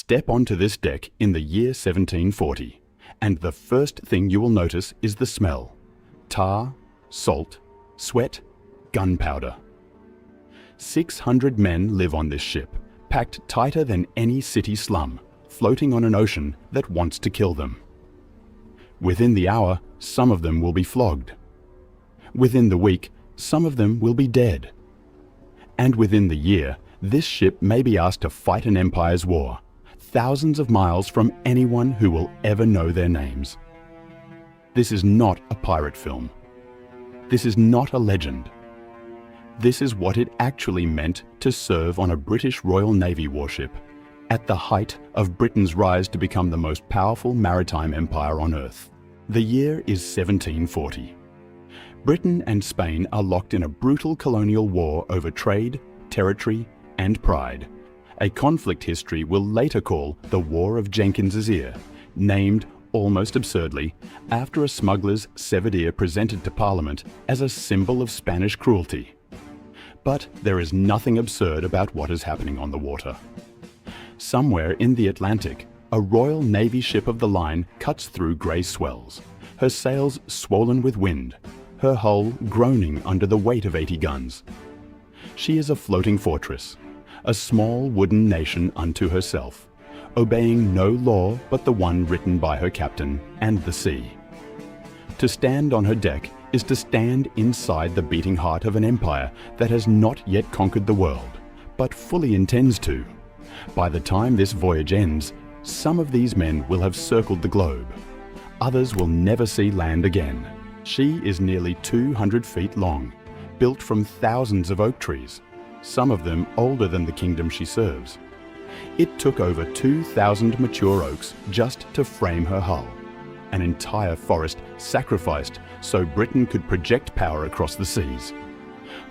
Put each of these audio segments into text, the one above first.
Step onto this deck in the year 1740, and the first thing you will notice is the smell: tar, salt, sweat, gunpowder. 600 men live on this ship, packed tighter than any city slum, floating on an ocean that wants to kill them. Within the hour, some of them will be flogged. Within the week, some of them will be dead. And within the year, this ship may be asked to fight an empire's war, thousands of miles from anyone who will ever know their names. This is not a pirate film. This is not a legend. This is what it actually meant to serve on a British Royal Navy warship, at the height of Britain's rise to become the most powerful maritime empire on Earth. The year is 1740. Britain and Spain are locked in a brutal colonial war over trade, territory, and pride, a conflict history will later call the War of Jenkins Ear, named, almost absurdly, after a smuggler's severed ear presented to Parliament as a symbol of Spanish cruelty. But there is nothing absurd about what is happening on the water. Somewhere in the Atlantic, a Royal Navy ship of the line cuts through grey swells, her sails swollen with wind, her hull groaning under the weight of 80 guns. She is a floating fortress, a small wooden nation unto herself, obeying no law but the one written by her captain and the sea. To stand on her deck is to stand inside the beating heart of an empire that has not yet conquered the world, but fully intends to. By the time this voyage ends, some of these men will have circled the globe. Others will never see land again. She is nearly 200 feet long, built from thousands of oak trees, some of them older than the kingdom she serves. It took over 2,000 mature oaks just to frame her hull. An entire forest sacrificed so Britain could project power across the seas.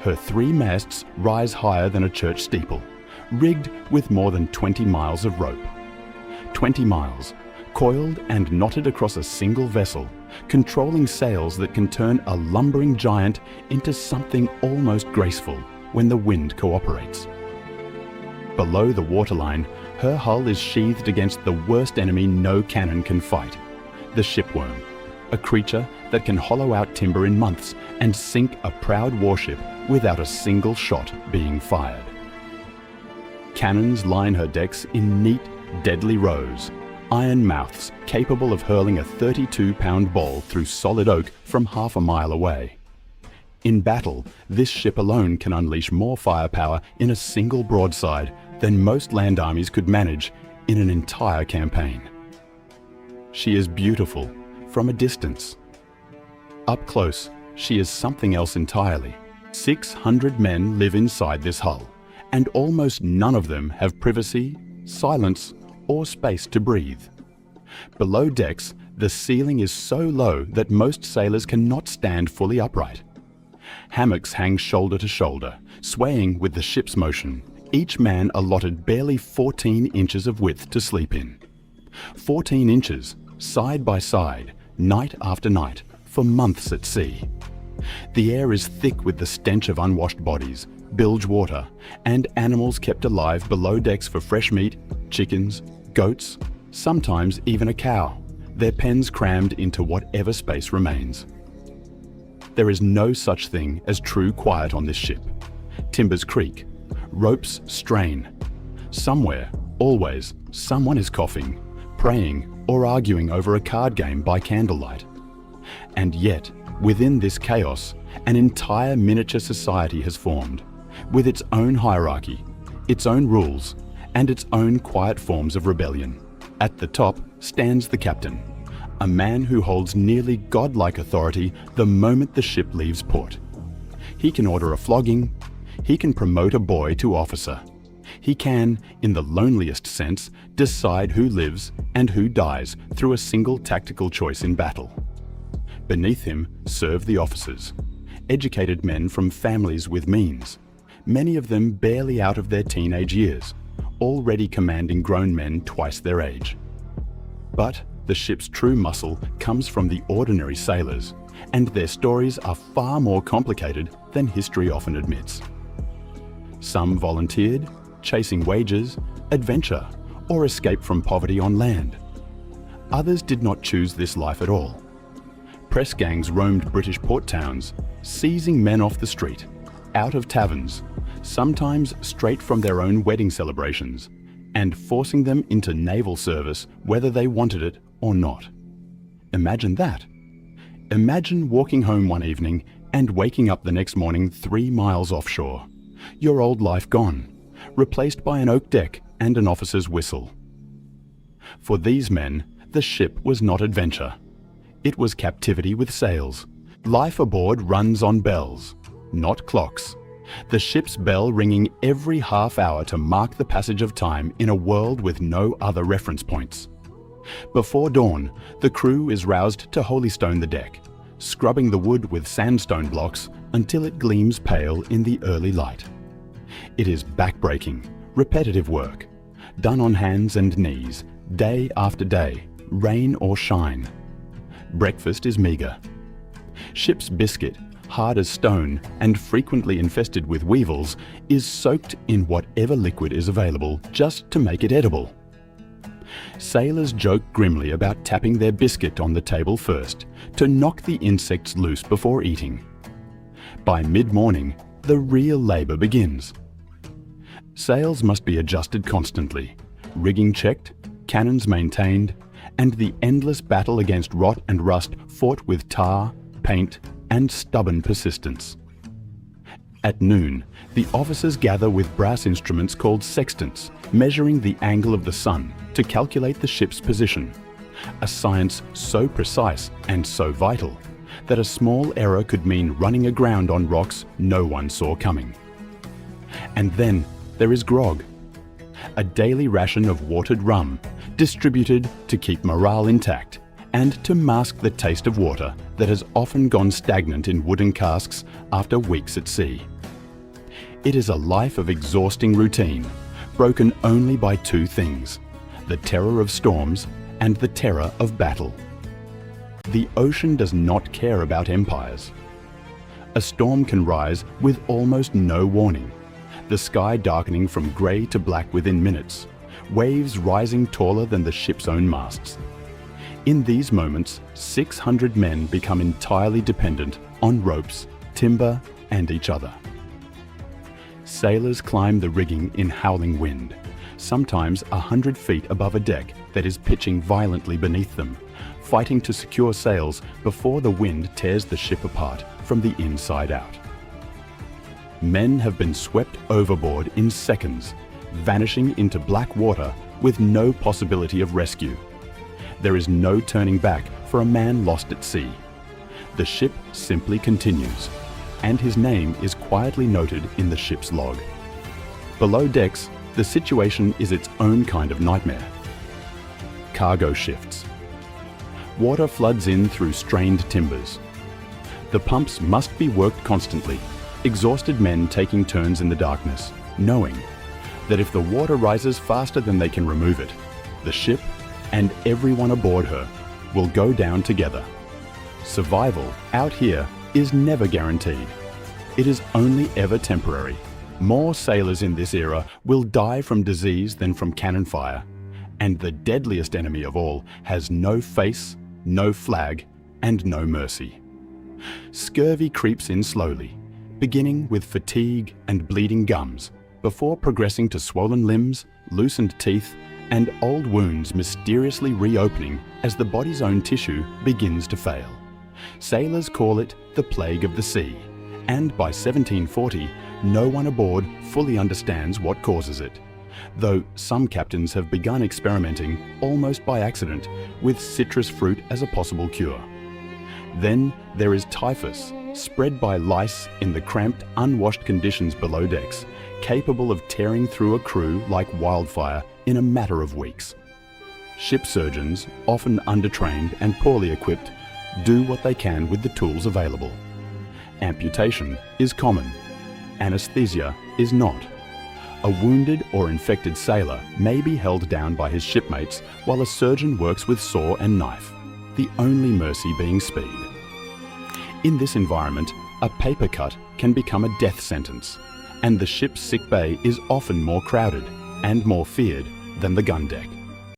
Her 3 masts rise higher than a church steeple, rigged with more than 20 miles of rope. 20 miles, coiled and knotted across a single vessel, controlling sails that can turn a lumbering giant into something almost graceful when the wind cooperates. Below the waterline, her hull is sheathed against the worst enemy no cannon can fight: the shipworm, a creature that can hollow out timber in months and sink a proud warship without a single shot being fired. Cannons line her decks in neat, deadly rows, iron mouths capable of hurling a 32-pound ball through solid oak from half a mile away. In battle, this ship alone can unleash more firepower in a single broadside than most land armies could manage in an entire campaign. She is beautiful from a distance. Up close, she is something else entirely. 600 men live inside this hull, and almost none of them have privacy, silence, or space to breathe. Below decks, the ceiling is so low that most sailors cannot stand fully upright. Hammocks hang shoulder to shoulder, swaying with the ship's motion, each man allotted barely 14 inches of width to sleep in. 14 inches, side by side, night after night, for months at sea. The air is thick with the stench of unwashed bodies, bilge water, and animals kept alive below decks for fresh meat, chickens, goats, sometimes even a cow, their pens crammed into whatever space remains. There is no such thing as true quiet on this ship. Timbers creak, ropes strain. Somewhere, always, someone is coughing, praying, or arguing over a card game by candlelight. And yet, within this chaos, an entire miniature society has formed, with its own hierarchy, its own rules, and its own quiet forms of rebellion. At the top stands the captain, a man who holds nearly godlike authority the moment the ship leaves port. He can order a flogging, he can promote a boy to officer. He can, in the loneliest sense, decide who lives and who dies through a single tactical choice in battle. Beneath him serve the officers, educated men from families with means, many of them barely out of their teenage years, already commanding grown men twice their age. But the ship's true muscle comes from the ordinary sailors, and their stories are far more complicated than history often admits. Some volunteered, chasing wages, adventure, or escape from poverty on land. Others did not choose this life at all. Press gangs roamed British port towns, seizing men off the street, out of taverns, sometimes straight from their own wedding celebrations, and forcing them into naval service whether they wanted it or not. Imagine that. Imagine walking home one evening and waking up the next morning 3 miles offshore. Your old life gone, replaced by an oak deck and an officer's whistle. For these men, the ship was not adventure. It was captivity with sails. Life aboard runs on bells, not clocks. The ship's bell ringing every half hour to mark the passage of time in a world with no other reference points. Before dawn, the crew is roused to holystone the deck, scrubbing the wood with sandstone blocks until it gleams pale in the early light. It is back-breaking, repetitive work, done on hands and knees, day after day, rain or shine. Breakfast is meagre. Ship's biscuit, hard as stone and frequently infested with weevils, is soaked in whatever liquid is available just to make it edible. Sailors joke grimly about tapping their biscuit on the table first to knock the insects loose before eating. By mid-morning, the real labour begins. Sails must be adjusted constantly, rigging checked, cannons maintained, and the endless battle against rot and rust fought with tar, paint, and stubborn persistence. At noon, the officers gather with brass instruments called sextants, measuring the angle of the sun to calculate the ship's position, a science so precise and so vital that a small error could mean running aground on rocks no one saw coming. And then there is grog, a daily ration of watered rum, distributed to keep morale intact and to mask the taste of water that has often gone stagnant in wooden casks after weeks at sea. It is a life of exhausting routine, broken only by two things: the terror of storms and the terror of battle. The ocean does not care about empires. A storm can rise with almost no warning, the sky darkening from grey to black within minutes, waves rising taller than the ship's own masts. In these moments, 600 men become entirely dependent on ropes, timber, and each other. Sailors climb the rigging in howling wind, sometimes 100 feet above a deck that is pitching violently beneath them, fighting to secure sails before the wind tears the ship apart from the inside out. Men have been swept overboard in seconds, vanishing into black water with no possibility of rescue. There is no turning back for a man lost at sea. The ship simply continues, and his name is quietly noted in the ship's log. Below decks, the situation is its own kind of nightmare. Cargo shifts. Water floods in through strained timbers. The pumps must be worked constantly, exhausted men taking turns in the darkness, knowing that if the water rises faster than they can remove it, the ship and everyone aboard her will go down together. Survival out here is never guaranteed. It is only ever temporary. More sailors in this era will die from disease than from cannon fire, and the deadliest enemy of all has no face, no flag, and no mercy. Scurvy creeps in slowly, beginning with fatigue and bleeding gums, before progressing to swollen limbs, loosened teeth, and old wounds mysteriously reopening as the body's own tissue begins to fail. Sailors call it the plague of the sea, and by 1740, no one aboard fully understands what causes it, though some captains have begun experimenting, almost by accident, with citrus fruit as a possible cure. Then there is typhus, spread by lice in the cramped, unwashed conditions below decks, capable of tearing through a crew like wildfire in a matter of weeks. Ship surgeons, often undertrained and poorly equipped, do what they can with the tools available. Amputation is common. Anesthesia is not. A wounded or infected sailor may be held down by his shipmates while a surgeon works with saw and knife, the only mercy being speed. In this environment, a paper cut can become a death sentence, and the ship's sick bay is often more crowded and more feared than the gun deck.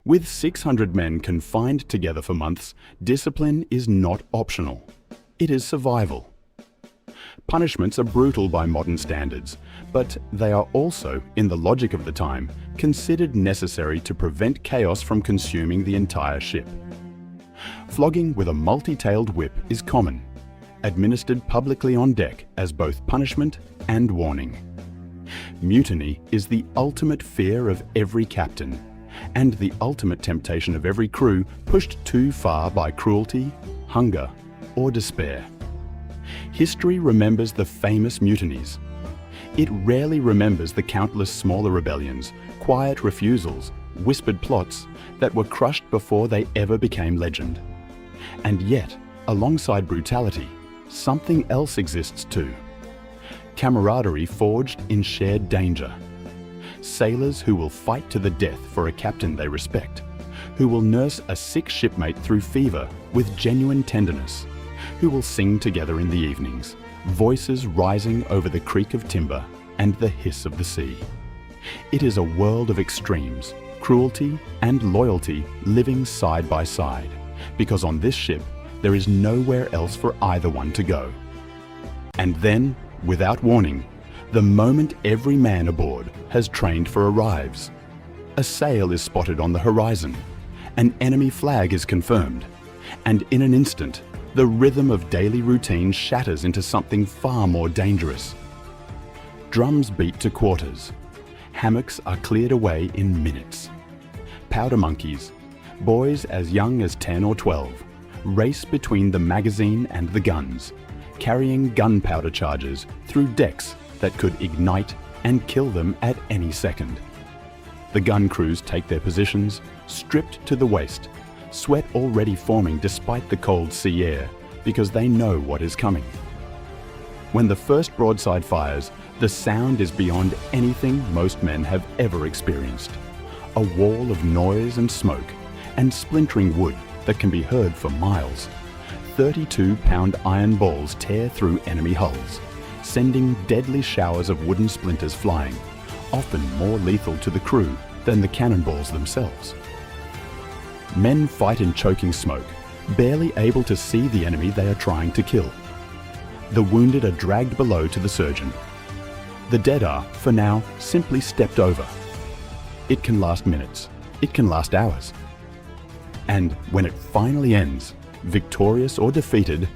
With 600 men confined together for months, discipline is not optional. It is survival. Punishments are brutal by modern standards, but they are also, in the logic of the time, considered necessary to prevent chaos from consuming the entire ship. Flogging with a multi-tailed whip is common, administered publicly on deck as both punishment and warning. Mutiny is the ultimate fear of every captain, and the ultimate temptation of every crew pushed too far by cruelty, hunger, or despair. History remembers the famous mutinies. It rarely remembers the countless smaller rebellions, quiet refusals, whispered plots that were crushed before they ever became legend. And yet, alongside brutality, something else exists too. Camaraderie forged in shared danger. Sailors who will fight to the death for a captain they respect, who will nurse a sick shipmate through fever with genuine tenderness, who will sing together in the evenings, voices rising over the creak of timber and the hiss of the sea. It is a world of extremes, cruelty and loyalty living side by side, because on this ship there is nowhere else for either one to go. And then, without warning, the moment every man aboard has trained for arrives, a sail is spotted on the horizon, an enemy flag is confirmed, and in an instant, the rhythm of daily routine shatters into something far more dangerous. Drums beat to quarters. Hammocks are cleared away in minutes. Powder monkeys, boys as young as 10 or 12, race between the magazine and the guns, carrying gunpowder charges through decks that could ignite and kill them at any second. The gun crews take their positions, stripped to the waist, sweat already forming despite the cold sea air, because they know what is coming. When the first broadside fires, the sound is beyond anything most men have ever experienced. A wall of noise and smoke, and splintering wood that can be heard for miles. 32-pound iron balls tear through enemy hulls, sending deadly showers of wooden splinters flying, often more lethal to the crew than the cannonballs themselves. Men fight in choking smoke, barely able to see the enemy they are trying to kill. The wounded are dragged below to the surgeon. The dead are, for now, simply stepped over. It can last minutes. It can last hours. And when it finally ends, victorious or defeated,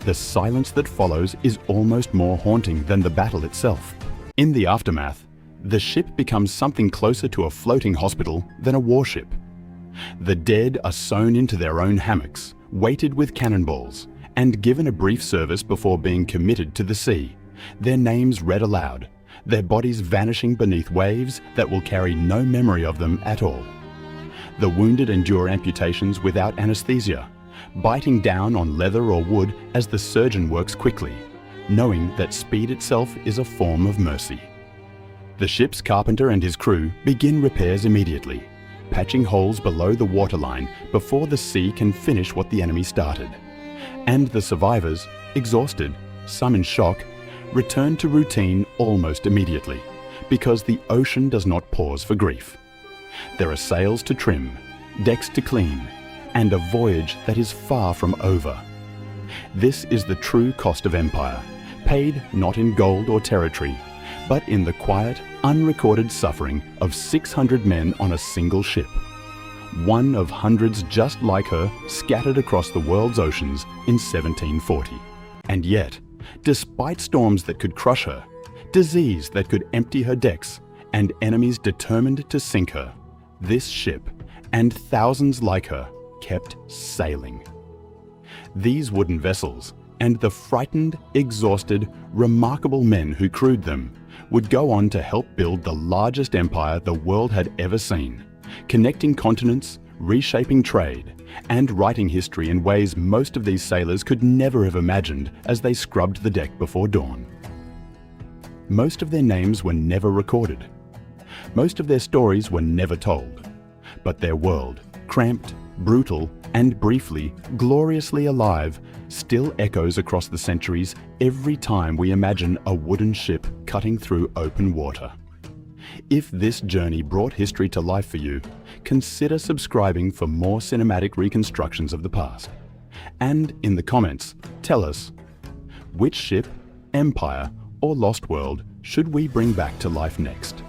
the silence that follows is almost more haunting than the battle itself. In the aftermath, the ship becomes something closer to a floating hospital than a warship. The dead are sewn into their own hammocks, weighted with cannonballs, and given a brief service before being committed to the sea, their names read aloud, their bodies vanishing beneath waves that will carry no memory of them at all. The wounded endure amputations without anesthesia, biting down on leather or wood as the surgeon works quickly, knowing that speed itself is a form of mercy. The ship's carpenter and his crew begin repairs immediately, patching holes below the waterline before the sea can finish what the enemy started. And the survivors, exhausted, some in shock, return to routine almost immediately, because the ocean does not pause for grief. There are sails to trim, decks to clean, and a voyage that is far from over. This is the true cost of empire, paid not in gold or territory, but in the quiet, unrecorded suffering of 600 men on a single ship. One of hundreds just like her scattered across the world's oceans in 1740. And yet, despite storms that could crush her, disease that could empty her decks, and enemies determined to sink her, this ship, and thousands like her, kept sailing. These wooden vessels, and the frightened, exhausted, remarkable men who crewed them, would go on to help build the largest empire the world had ever seen, connecting continents, reshaping trade, and writing history in ways most of these sailors could never have imagined as they scrubbed the deck before dawn. Most of their names were never recorded. Most of their stories were never told. But their world, cramped, brutal, and briefly, gloriously alive, still echoes across the centuries every time we imagine a wooden ship cutting through open water. If this journey brought history to life for you, consider subscribing for more cinematic reconstructions of the past. And in the comments, tell us, which ship, empire, or lost world should we bring back to life next?